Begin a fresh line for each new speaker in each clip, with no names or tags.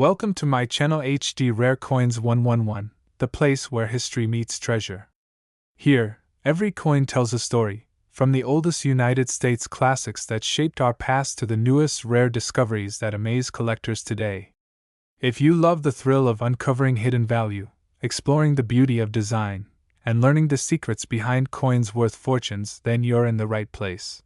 Welcome to my channel HD Rare Coins111, the place where history meets treasure. Here, every coin tells a story, from the oldest United States classics that shaped our past to the newest rare discoveries that amaze collectors today. If you love the thrill of uncovering hidden value, exploring the beauty of design, and learning the secrets behind coins worth fortunes, then you're in the right place.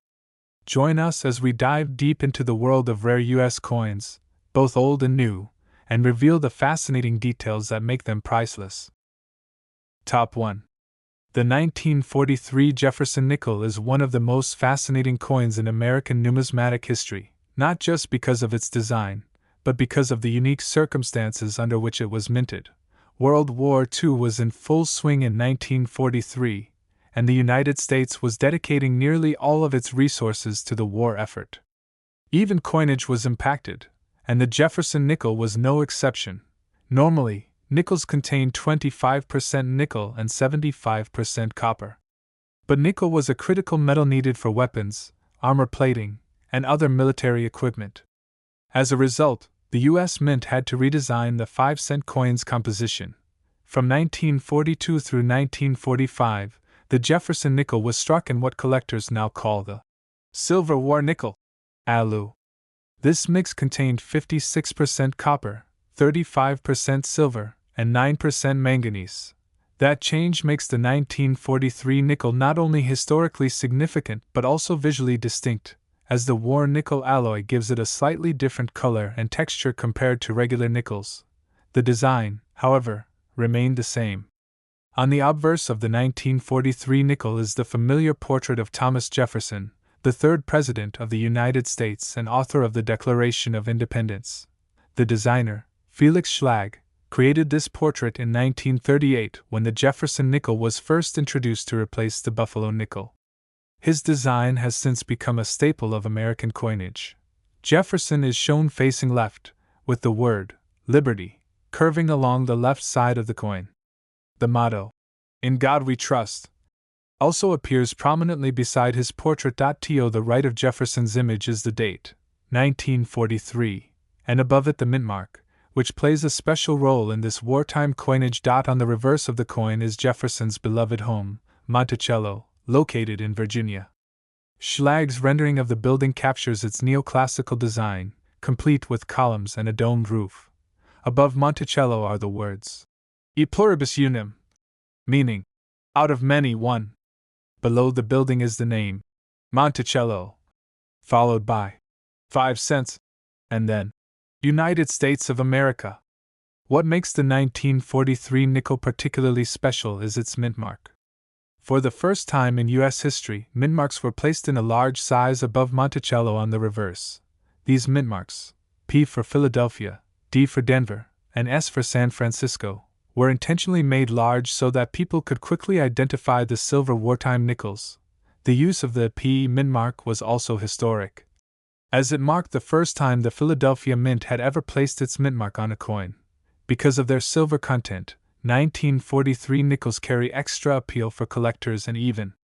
Join us as we dive deep into the world of rare U.S. coins, both old and new, and reveal the fascinating details that make them priceless. Top 1. The 1943 Jefferson nickel is one of the most fascinating coins in American numismatic history, not just because of its design, but because of the unique circumstances under which it was minted. World War II was in full swing in 1943, and the United States was dedicating nearly all of its resources to the war effort. Even coinage was impacted, and the Jefferson nickel was no exception. Normally, nickels contain 25% nickel and 75% copper. But nickel was a critical metal needed for weapons, armor plating, and other military equipment. As a result, the U.S. Mint had to redesign the 5-cent coin's composition. From 1942 through 1945, the Jefferson nickel was struck in what collectors now call the Silver War nickel, ALU. This mix contained 56% copper, 35% silver, and 9% manganese. That change makes the 1943 nickel not only historically significant but also visually distinct, as the war nickel alloy gives it a slightly different color and texture compared to regular nickels. The design, however, remained the same. On the obverse of the 1943 nickel is the familiar portrait of Thomas Jefferson, the third President of the United States and author of the Declaration of Independence. The designer, Felix Schlag, created this portrait in 1938 when the Jefferson nickel was first introduced to replace the Buffalo nickel. His design has since become a staple of American coinage. Jefferson is shown facing left, with the word Liberty curving along the left side of the coin. The motto, "In God We Trust," also appears prominently beside his portrait. To the right of Jefferson's image is the date, 1943, and above it the mint mark, which plays a special role in this wartime coinage. On the reverse of the coin is Jefferson's beloved home, Monticello, located in Virginia. Schlag's rendering of the building captures its neoclassical design, complete with columns and a domed roof. Above Monticello are the words, E pluribus unum, meaning, out of many one. Below the building is the name, Monticello, followed by 5 cents, and then United States of America. What makes the 1943 nickel particularly special is its mint mark. For the first time in U.S. history, mint marks were placed in a large size above Monticello on the reverse. These mint marks, P for Philadelphia, D for Denver, and S for San Francisco, were intentionally made large so that people could quickly identify the silver wartime nickels. The use of the P mint mark was also historic, as it marked the first time the Philadelphia Mint had ever placed its mint mark on a coin. Because of their silver content, 1943 nickels carry extra appeal for collectors and even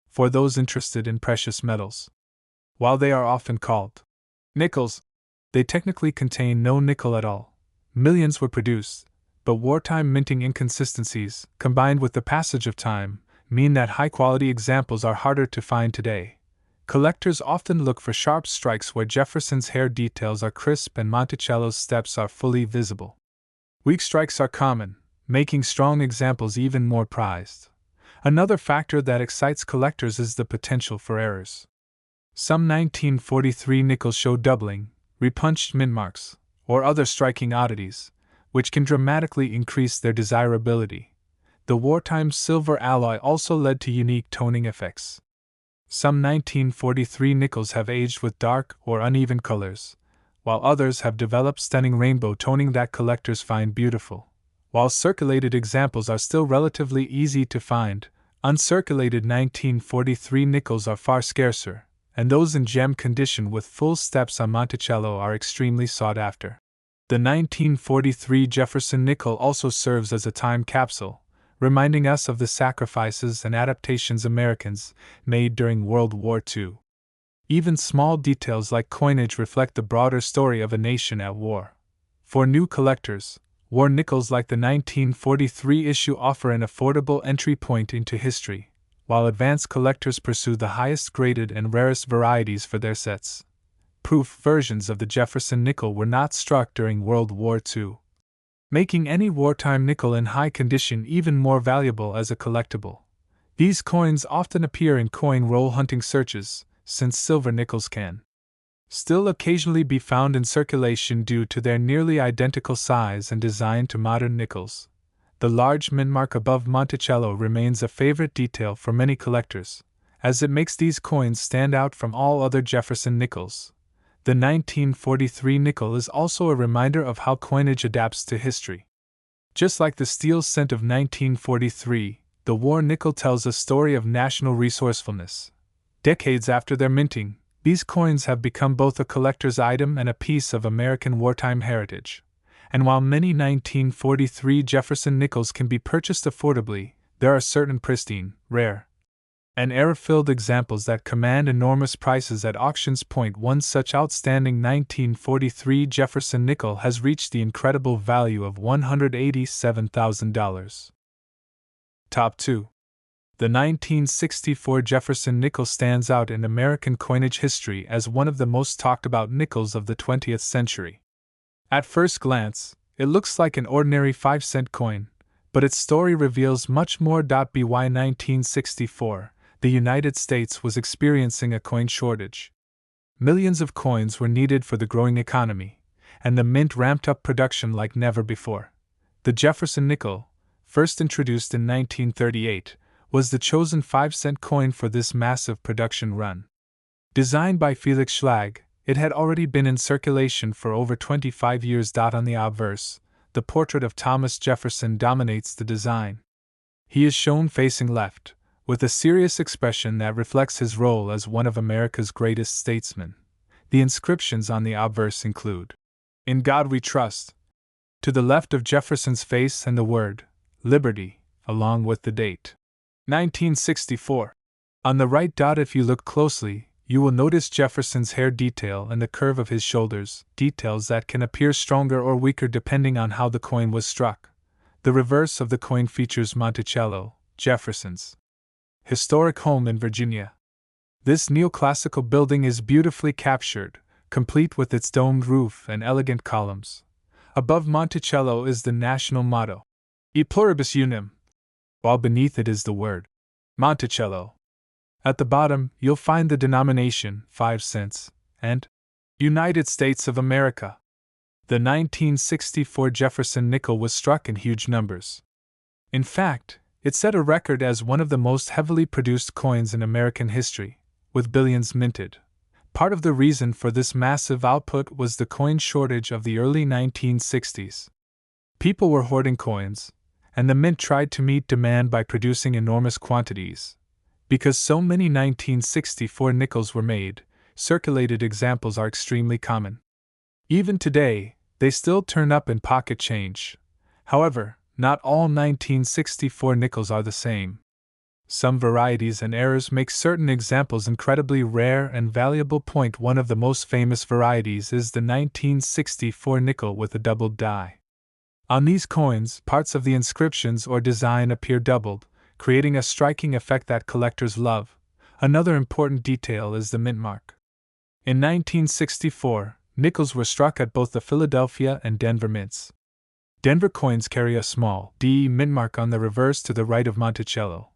for those interested in precious metals. While they are often called nickels, they technically contain no nickel at all. Millions were produced, but wartime minting inconsistencies, combined with the passage of time, mean that high-quality examples are harder to find today. Collectors often look for sharp strikes where Jefferson's hair details are crisp and Monticello's steps are fully visible. Weak strikes are common, making strong examples even more prized. Another factor that excites collectors is the potential for errors. Some 1943 nickels show doubling, repunched mint marks, or other striking oddities, which can dramatically increase their desirability. The wartime silver alloy also led to unique toning effects. Some 1943 nickels have aged with dark or uneven colors, while others have developed stunning rainbow toning that collectors find beautiful. While circulated examples are still relatively easy to find, uncirculated 1943 nickels are far scarcer, and those in gem condition with full steps on Monticello are extremely sought after. The 1943 Jefferson nickel also serves as a time capsule, reminding us of the sacrifices and adaptations Americans made during World War II. Even small details like coinage reflect the broader story of a nation at war. For new collectors, war nickels like the 1943 issue offer an affordable entry point into history, while advanced collectors pursue the highest graded and rarest varieties for their sets. Proof versions of the Jefferson nickel were not struck during World War II, making any wartime nickel in high condition even more valuable as a collectible. These coins often appear in coin roll hunting searches, since silver nickels can still occasionally be found in circulation due to their nearly identical size and design to modern nickels. The large mint mark above Monticello remains a favorite detail for many collectors, as it makes these coins stand out from all other Jefferson nickels. The 1943 nickel is also a reminder of how coinage adapts to history. Just like the steel cent of 1943, the war nickel tells a story of national resourcefulness. Decades after their minting, these coins have become both a collector's item and a piece of American wartime heritage. And while many 1943 Jefferson nickels can be purchased affordably, there are certain pristine, rare, and error-filled examples that command enormous prices at auctions. One such outstanding 1943 Jefferson nickel has reached the incredible value of $187,000. Top 2. The 1964 Jefferson nickel stands out in American coinage history as one of the most talked about nickels of the 20th century. At first glance, it looks like an ordinary 5-cent coin, but its story reveals much more. By 1964, the United States was experiencing a coin shortage. Millions of coins were needed for the growing economy, and the mint ramped up production like never before. The Jefferson nickel, first introduced in 1938, was the chosen 5-cent coin for this massive production run. Designed by Felix Schlag, it had already been in circulation for over 25 years. On the obverse, the portrait of Thomas Jefferson dominates the design. He is shown facing left, with a serious expression that reflects his role as one of America's greatest statesmen. The inscriptions on the obverse include, "In God We Trust," to the left of Jefferson's face, and the word, "Liberty," along with the date, 1964. On the right. If you look closely, you will notice Jefferson's hair detail and the curve of his shoulders, details that can appear stronger or weaker depending on how the coin was struck. The reverse of the coin features Monticello, Jefferson's historic home in Virginia. This neoclassical building is beautifully captured, complete with its domed roof and elegant columns. Above Monticello is the national motto, E pluribus unum, while beneath it is the word, Monticello. At the bottom, you'll find the denomination, 5 cents, and United States of America. The 1964 Jefferson nickel was struck in huge numbers. In fact, it set a record as one of the most heavily produced coins in American history, with billions minted. Part of the reason for this massive output was the coin shortage of the early 1960s. People were hoarding coins, and the mint tried to meet demand by producing enormous quantities. Because so many 1964 nickels were made, circulated examples are extremely common. Even today, they still turn up in pocket change. However, not all 1964 nickels are the same. Some varieties and errors make certain examples incredibly rare and valuable. One of the most famous varieties is the 1964 nickel with a doubled die. On these coins, parts of the inscriptions or design appear doubled, creating a striking effect that collectors love. Another important detail is the mint mark. In 1964, nickels were struck at both the Philadelphia and Denver mints. Denver coins carry a small D mint mark on the reverse to the right of Monticello.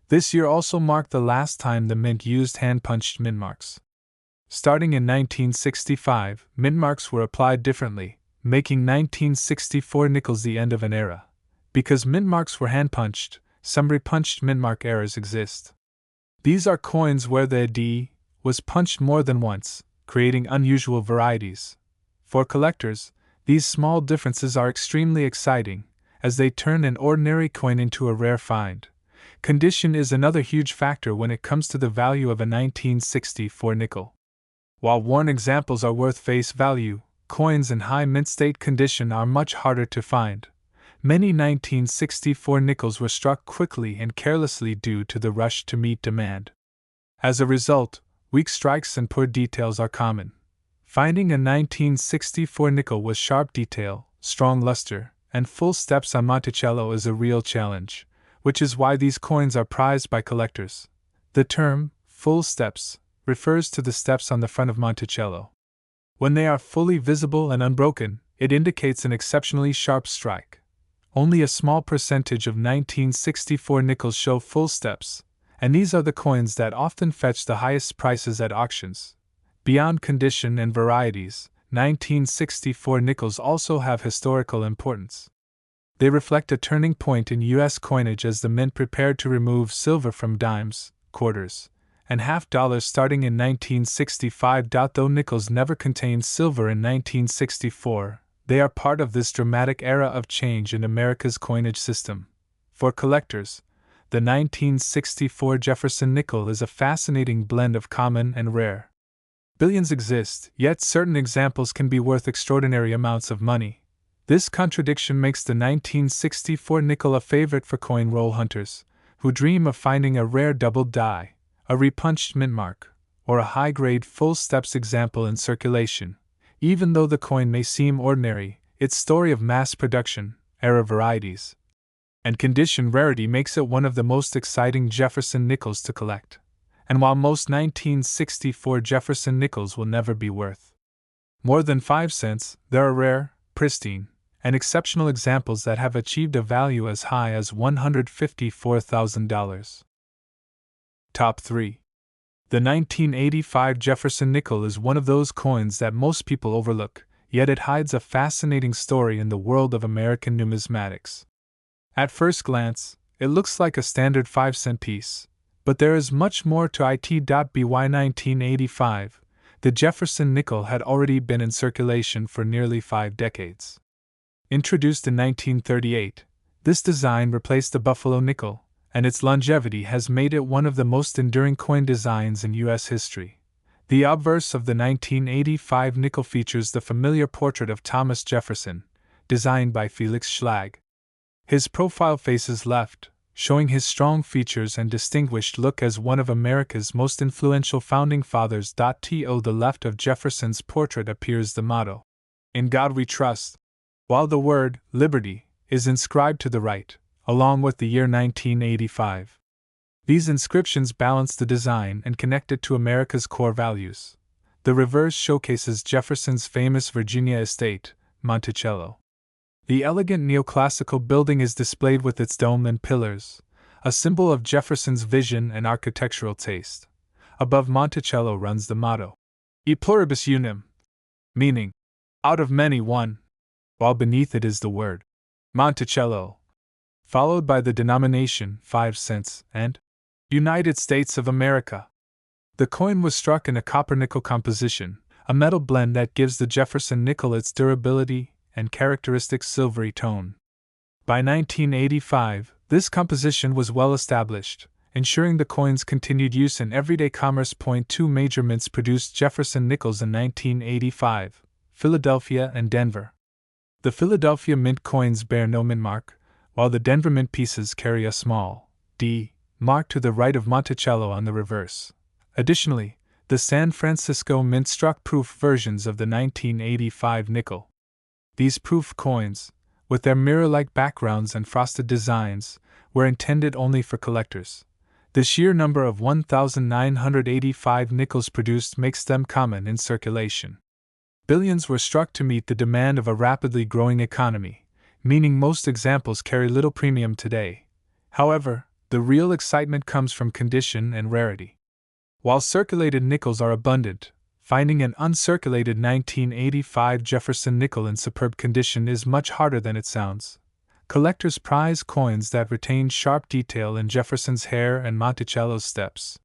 This year also marked the last time the mint used hand-punched mint marks. Starting in 1965, mint marks were applied differently, making 1964 nickels the end of an era. Because mint marks were hand-punched, some repunched mint mark errors exist. These are coins where the D was punched more than once, creating unusual varieties. For collectors, these small differences are extremely exciting, as they turn an ordinary coin into a rare find. Condition is another huge factor when it comes to the value of a 1964 nickel. While worn examples are worth face value, coins in high mint state condition are much harder to find. Many 1964 nickels were struck quickly and carelessly due to the rush to meet demand. As a result, weak strikes and poor details are common. Finding a 1964 nickel with sharp detail, strong luster, and full steps on Monticello is a real challenge, which is why these coins are prized by collectors. The term, full steps, refers to the steps on the front of Monticello. When they are fully visible and unbroken, it indicates an exceptionally sharp strike. Only a small percentage of 1964 nickels show full steps, and these are the coins that often fetch the highest prices at auctions. Beyond condition and varieties, 1964 nickels also have historical importance. They reflect a turning point in U.S. coinage as the mint prepared to remove silver from dimes, quarters, and half dollars starting in 1965. Though nickels never contained silver in 1964, they are part of this dramatic era of change in America's coinage system. For collectors, the 1964 Jefferson nickel is a fascinating blend of common and rare. Billions exist, yet certain examples can be worth extraordinary amounts of money. This contradiction makes the 1964 nickel a favorite for coin roll hunters, who dream of finding a rare doubled die, a repunched mint mark, or a high-grade full steps example in circulation. Even though the coin may seem ordinary, its story of mass production, era varieties, and condition rarity makes it one of the most exciting Jefferson nickels to collect. And while most 1964 Jefferson nickels will never be worth more than 5 cents, there are rare, pristine, and exceptional examples that have achieved a value as high as $154,000. Top 3. The 1985 Jefferson nickel is one of those coins that most people overlook, yet it hides a fascinating story in the world of American numismatics. At first glance, it looks like a standard 5-cent piece, but there is much more to it. By 1985, the Jefferson nickel had already been in circulation for nearly 5 decades. Introduced in 1938, this design replaced the Buffalo nickel, and its longevity has made it one of the most enduring coin designs in U.S. history. The obverse of the 1985 nickel features the familiar portrait of Thomas Jefferson, designed by Felix Schlag. His profile faces left, showing his strong features and distinguished look as one of America's most influential founding fathers. To the left of Jefferson's portrait appears the motto, "In God We Trust," while the word "Liberty" is inscribed to the right, along with the year 1985. These inscriptions balance the design and connect it to America's core values. The reverse showcases Jefferson's famous Virginia estate, Monticello. The elegant neoclassical building is displayed with its dome and pillars, a symbol of Jefferson's vision and architectural taste. Above Monticello runs the motto, "E pluribus unum," meaning, "out of many one," while beneath it is the word, "Monticello," followed by the denomination, 5 cents, and United States of America. The coin was struck in a copper-nickel composition, a metal blend that gives the Jefferson nickel its durability and characteristic silvery tone. By 1985, this composition was well established, ensuring the coin's continued use in everyday commerce. 2 major mints produced Jefferson nickels in 1985, Philadelphia and Denver. The Philadelphia mint coins bear no mint mark, while the Denver mint pieces carry a small D mark to the right of Monticello on the reverse. Additionally, the San Francisco mint struck proof versions of the 1985 nickel. These proof coins, with their mirror-like backgrounds and frosted designs, were intended only for collectors. The sheer number of 1,985 nickels produced makes them common in circulation. Billions were struck to meet the demand of a rapidly growing economy, meaning most examples carry little premium today. However, the real excitement comes from condition and rarity. While circulated nickels are abundant, finding an uncirculated 1985 Jefferson nickel in superb condition is much harder than it sounds. Collectors prize coins that retain sharp detail in Jefferson's hair and Monticello's steps.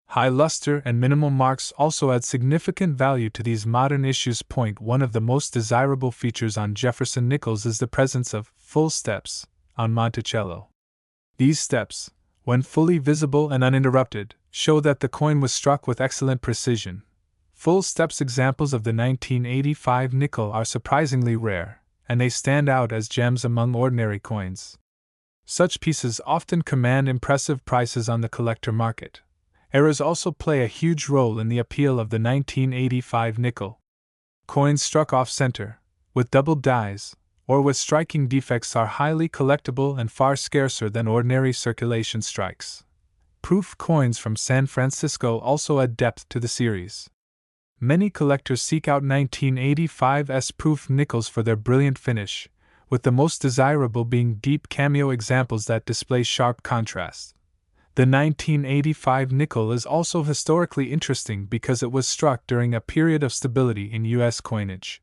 High luster and minimal marks also add significant value to these modern issues. One of the most desirable features on Jefferson nickels is the presence of full steps on Monticello. These steps, when fully visible and uninterrupted, show that the coin was struck with excellent precision. Full steps examples of the 1985 nickel are surprisingly rare, and they stand out as gems among ordinary coins. Such pieces often command impressive prices on the collector market. Eras also play a huge role in the appeal of the 1985 nickel. Coins struck off-center, with doubled dies, or with striking defects are highly collectible and far scarcer than ordinary circulation strikes. Proof coins from San Francisco also add depth to the series. Many collectors seek out 1985's proof nickels for their brilliant finish, with the most desirable being deep cameo examples that display sharp contrast. The 1985 nickel is also historically interesting because it was struck during a period of stability in U.S. coinage.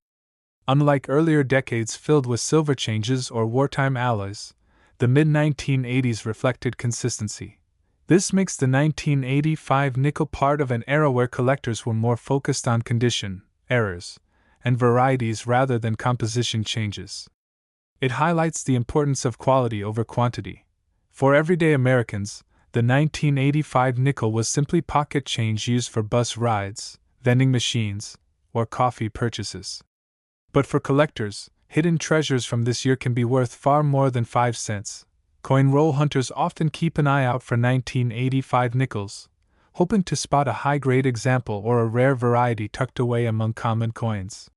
Unlike earlier decades filled with silver changes or wartime alloys, the mid-1980s reflected consistency. This makes the 1985 nickel part of an era where collectors were more focused on condition, errors, and varieties rather than composition changes. It highlights the importance of quality over quantity. For everyday Americans, the 1985 nickel was simply pocket change used for bus rides, vending machines, or coffee purchases. But for collectors, hidden treasures from this year can be worth far more than 5 cents. Coin roll hunters often keep an eye out for 1985 nickels, hoping to spot a high-grade example or a rare variety tucked away among common coins.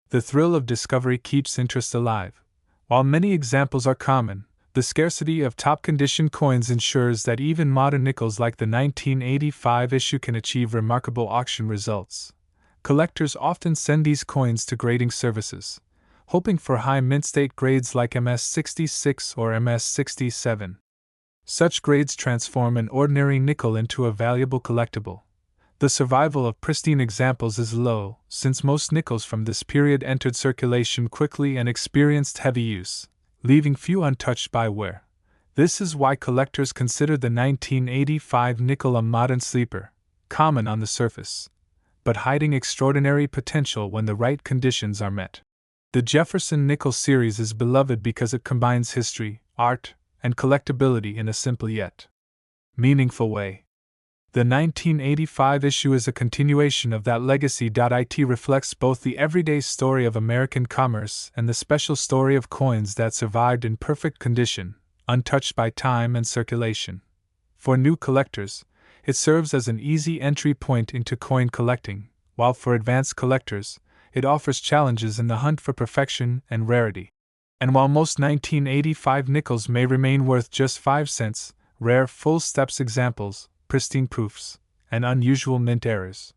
The thrill of discovery keeps interest alive. While many examples are common, the scarcity of top-condition coins ensures that even modern nickels like the 1985 issue can achieve remarkable auction results. Collectors often send these coins to grading services, hoping for high mint state grades like MS66 or MS67. Such grades transform an ordinary nickel into a valuable collectible. The survival of pristine examples is low, since most nickels from this period entered circulation quickly and experienced heavy use, leaving few untouched by wear. This is why collectors consider the 1985 nickel a modern sleeper, common on the surface, but hiding extraordinary potential when the right conditions are met. The Jefferson Nickels series is beloved because it combines history, art, and collectability in a simple yet meaningful way. The 1985 issue is a continuation of that legacy. It reflects both the everyday story of American commerce and the special story of coins that survived in perfect condition, untouched by time and circulation. For new collectors, it serves as an easy entry point into coin collecting, while for advanced collectors, it offers challenges in the hunt for perfection and rarity. And while most 1985 nickels may remain worth just 5 cents, rare full steps examples, pristine proofs, and unusual mint errors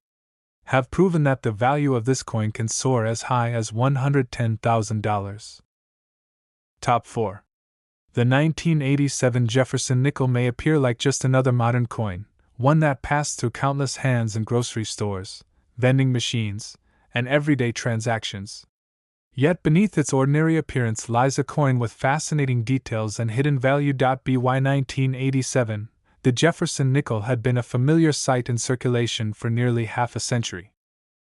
have proven that the value of this coin can soar as high as $110,000. Top 4. The 1987 Jefferson nickel may appear like just another modern coin, one that passed through countless hands in grocery stores, vending machines, and everyday transactions. Yet beneath its ordinary appearance lies a coin with fascinating details and hidden value. By 1987, the Jefferson nickel had been a familiar sight in circulation for nearly half a century.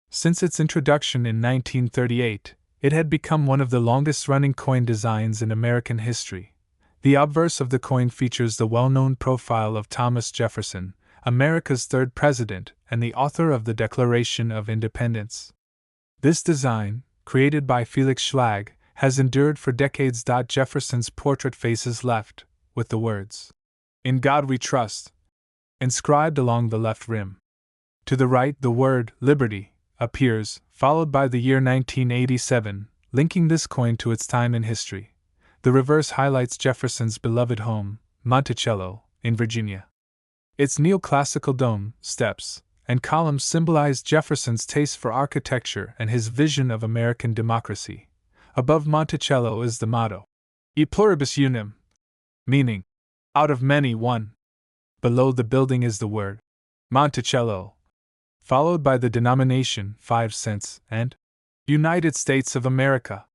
Since its introduction in 1938, it had become one of the longest-running coin designs in American history. The obverse of the coin features the well-known profile of Thomas Jefferson, America's third president and the author of the Declaration of Independence. This design, created by Felix Schlag, has endured for decades. Jefferson's portrait faces left, with the words, "In God We Trust," inscribed along the left rim. To the right, the word Liberty appears, followed by the year 1987, linking this coin to its time in history. The reverse highlights Jefferson's beloved home, Monticello, in Virginia. Its neoclassical dome, steps, and columns symbolize Jefferson's taste for architecture and his vision of American democracy. Above Monticello is the motto, E pluribus unum, meaning, out of many, one. Below the building is the word, Monticello, followed by the denomination, 5 cents, and United States of America.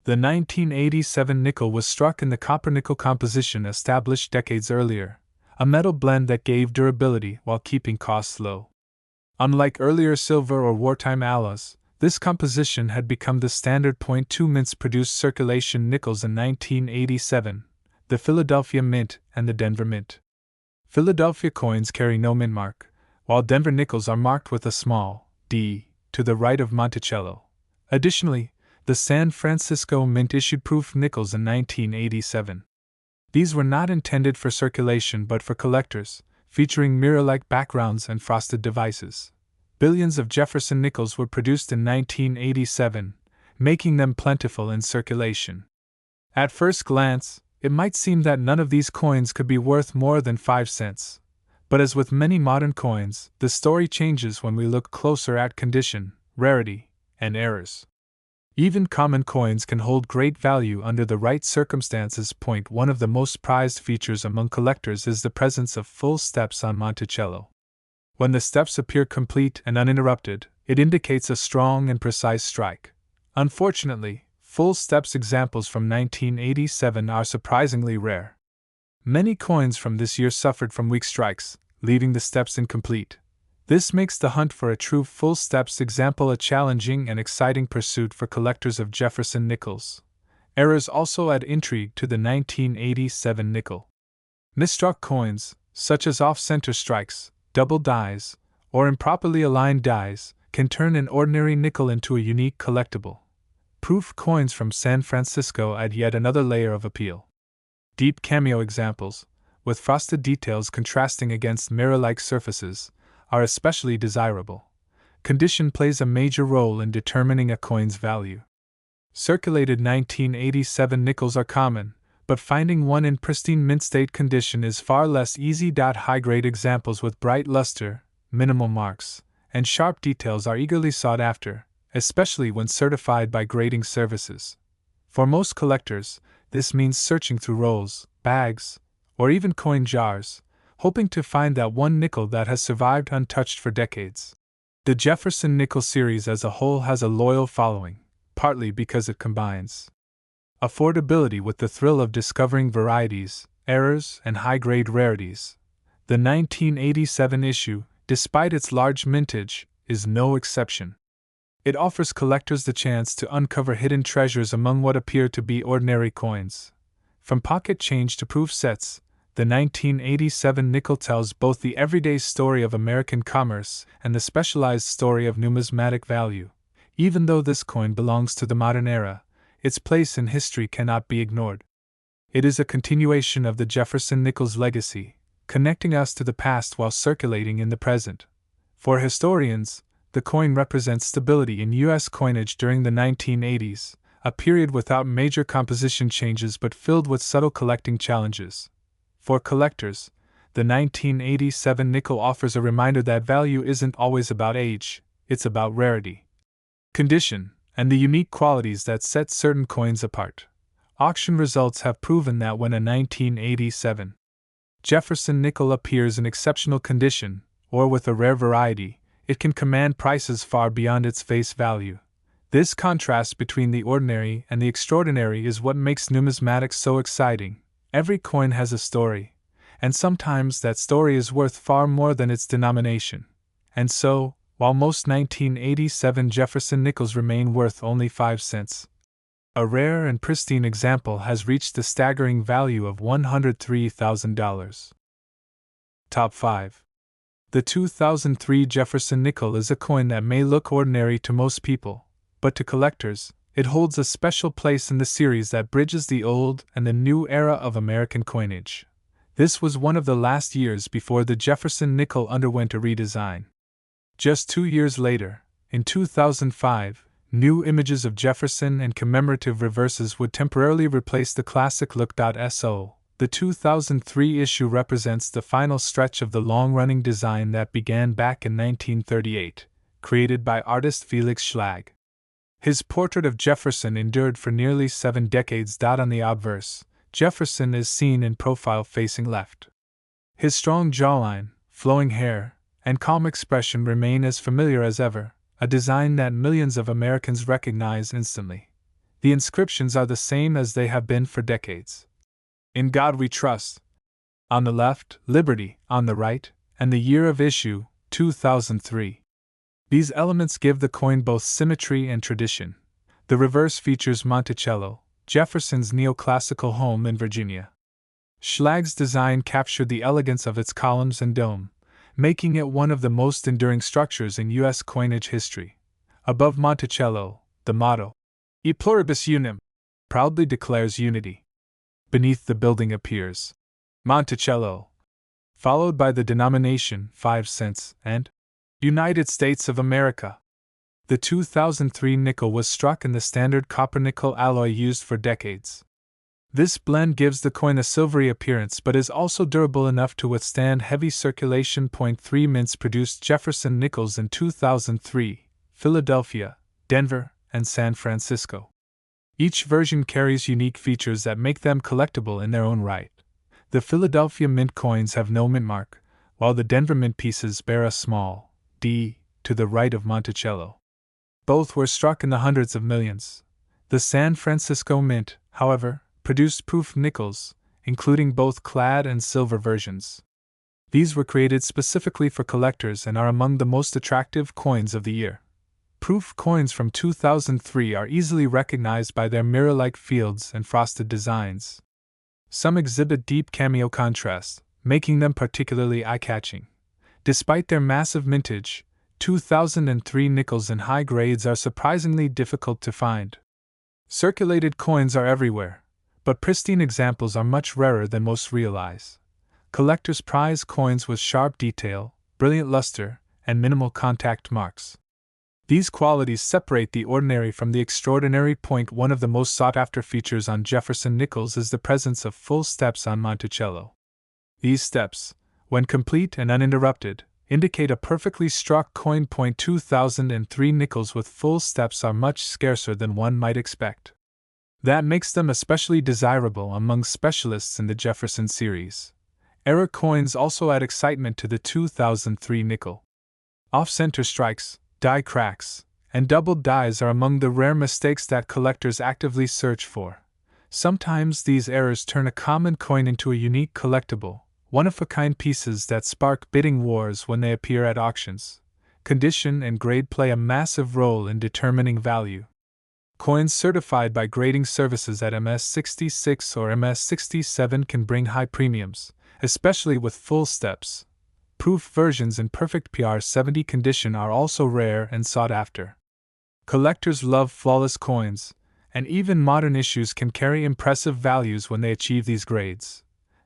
The 1987 nickel was struck in the copper-nickel composition established decades earlier, a metal blend that gave durability while keeping costs low. Unlike earlier silver or wartime alloys, this composition had become the standard. 2 mints produced circulation nickels in 1987, the Philadelphia Mint and the Denver Mint. Philadelphia coins carry no mint mark, while Denver nickels are marked with a small d to the right of Monticello. Additionally, the San Francisco Mint issued proof nickels in 1987. These were not intended for circulation but for collectors, featuring mirror-like backgrounds and frosted devices. Billions of Jefferson nickels were produced in 1987, making them plentiful in circulation. At first glance, it might seem that none of these coins could be worth more than 5 cents. But as with many modern coins, the story changes when we look closer at condition, rarity, and errors. Even common coins can hold great value under the right circumstances. One of the most prized features among collectors is the presence of full steps on Monticello. When the steps appear complete and uninterrupted, it indicates a strong and precise strike. Unfortunately, full steps examples from 1987 are surprisingly rare. Many coins from this year suffered from weak strikes, leaving the steps incomplete. This makes the hunt for a true full steps example a challenging and exciting pursuit for collectors of Jefferson Nickels. Errors also add intrigue to the 1987 nickel. Misstruck coins, such as off-center strikes, double dies, or improperly aligned dies, can turn an ordinary nickel into a unique collectible. Proof coins from San Francisco add yet another layer of appeal. Deep cameo examples, with frosted details contrasting against mirror-like surfaces, are especially desirable. Condition plays a major role in determining a coin's value. Circulated 1987 nickels are common, but finding one in pristine mint-state condition is far less easy. High-grade examples with bright luster, minimal marks, and sharp details are eagerly sought after, especially when certified by grading services. For most collectors, this means searching through rolls, bags, or even coin jars, hoping to find that one nickel that has survived untouched for decades. The Jefferson Nickel series as a whole has a loyal following, partly because it combines affordability with the thrill of discovering varieties, errors, and high-grade rarities. The 1987 issue, despite its large mintage, is no exception. It offers collectors the chance to uncover hidden treasures among what appear to be ordinary coins. From pocket change to proof sets, the 1987 nickel tells both the everyday story of American commerce and the specialized story of numismatic value. Even though this coin belongs to the modern era, its place in history cannot be ignored. It is a continuation of the Jefferson Nickels legacy, connecting us to the past while circulating in the present. For historians, the coin represents stability in U.S. coinage during the 1980s, a period without major composition changes but filled with subtle collecting challenges. For collectors, the 1987 nickel offers a reminder that value isn't always about age, it's about rarity, condition, and the unique qualities that set certain coins apart. Auction results have proven that when a 1987 Jefferson nickel appears in exceptional condition, or with a rare variety, it can command prices far beyond its face value. This contrast between the ordinary and the extraordinary is what makes numismatics so exciting. Every coin has a story, and sometimes that story is worth far more than its denomination. And so, while most 1987 Jefferson nickels remain worth only 5 cents, a rare and pristine example has reached the staggering value of $103,000. Top 5. The 2003 Jefferson nickel is a coin that may look ordinary to most people, but to collectors, it holds a special place in the series that bridges the old and the new era of American coinage. This was one of the last years before the Jefferson nickel underwent a redesign. Just 2 years later, in 2005, new images of Jefferson and commemorative reverses would temporarily replace the classic look. So, the 2003 issue represents the final stretch of the long-running design that began back in 1938, created by artist Felix Schlag. His portrait of Jefferson endured for nearly 7 decades. On the obverse, Jefferson is seen in profile facing left. His strong jawline, flowing hair, and calm expression remain as familiar as ever, a design that millions of Americans recognize instantly. The inscriptions are the same as they have been for decades. In God We Trust. On the left, Liberty, on the right, and the year of issue, 2003. These elements give the coin both symmetry and tradition. The reverse features Monticello, Jefferson's neoclassical home in Virginia. Schlag's design captured the elegance of its columns and dome, making it one of the most enduring structures in U.S. coinage history. Above Monticello, the motto, E pluribus unum, proudly declares unity. Beneath the building appears Monticello, followed by the denomination 5 cents and United States of America. The 2003 nickel was struck in the standard copper-nickel alloy used for decades. This blend gives the coin a silvery appearance but is also durable enough to withstand heavy circulation. 3 mints produced Jefferson Nickels in 2003, Philadelphia, Denver, and San Francisco. Each version carries unique features that make them collectible in their own right. The Philadelphia mint coins have no mint mark, while the Denver mint pieces bear a small D to the right of Monticello. Both were struck in the hundreds of millions. The San Francisco mint, however, produced proof nickels, including both clad and silver versions. These were created specifically for collectors and are among the most attractive coins of the year. Proof coins from 2003 are easily recognized by their mirror-like fields and frosted designs. Some exhibit deep cameo contrast, making them particularly eye-catching. Despite their massive mintage, 2003 nickels in high grades are surprisingly difficult to find. Circulated coins are everywhere, but pristine examples are much rarer than most realize. Collectors prize coins with sharp detail, brilliant luster, and minimal contact marks. These qualities separate the ordinary from the extraordinary. One of the most sought-after features on Jefferson Nickels is the presence of full steps on Monticello. These steps, when complete and uninterrupted, indicate a perfectly struck coin. 2003 nickels with full steps are much scarcer than one might expect. That makes them especially desirable among specialists in the Jefferson series. Error coins also add excitement to the 2003 nickel. Off-center strikes, die cracks, and doubled dies are among the rare mistakes that collectors actively search for. Sometimes these errors turn a common coin into a unique collectible, one-of-a-kind pieces that spark bidding wars when they appear at auctions. Condition and grade play a massive role in determining value. Coins certified by grading services at MS66 or MS67 can bring high premiums, especially with full steps. Proof versions in perfect PR70 condition are also rare and sought after. Collectors love flawless coins, and even modern issues can carry impressive values when they achieve these grades.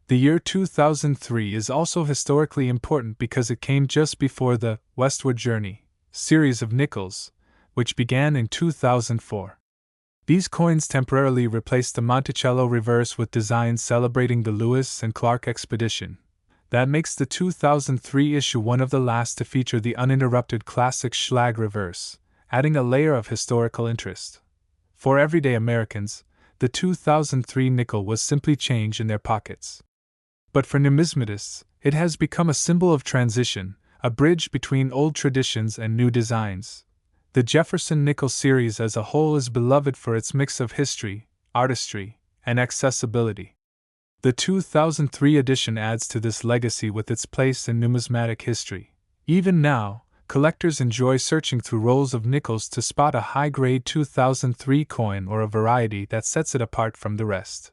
The year 2003 is also historically important because it came just before the Westward Journey series of nickels, which began in 2004. These coins temporarily replaced the Monticello reverse with designs celebrating the Lewis and Clark expedition. That makes the 2003 issue one of the last to feature the uninterrupted classic Schlag reverse, adding a layer of historical interest. For everyday Americans, the 2003 nickel was simply change in their pockets. But for numismatists, it has become a symbol of transition, a bridge between old traditions and new designs. The Jefferson Nickels series as a whole is beloved for its mix of history, artistry, and accessibility. The 2003 edition adds to this legacy with its place in numismatic history. Even now, collectors enjoy searching through rolls of nickels to spot a high-grade 2003 coin or a variety that sets it apart from the rest.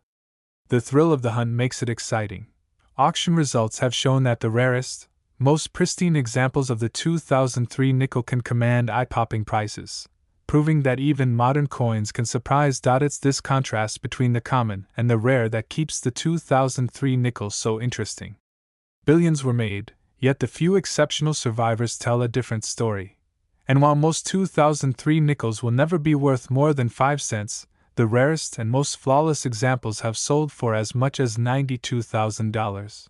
The thrill of the hunt makes it exciting. Auction results have shown that the rarest, most pristine examples of the 2003 nickel can command eye-popping prices, proving that even modern coins can surprise. It's this contrast between the common and the rare that keeps the 2003 nickel so interesting. Billions were made, yet the few exceptional survivors tell a different story. And while most 2003 nickels will never be worth more than 5 cents, the rarest and most flawless examples have sold for as much as $92,000.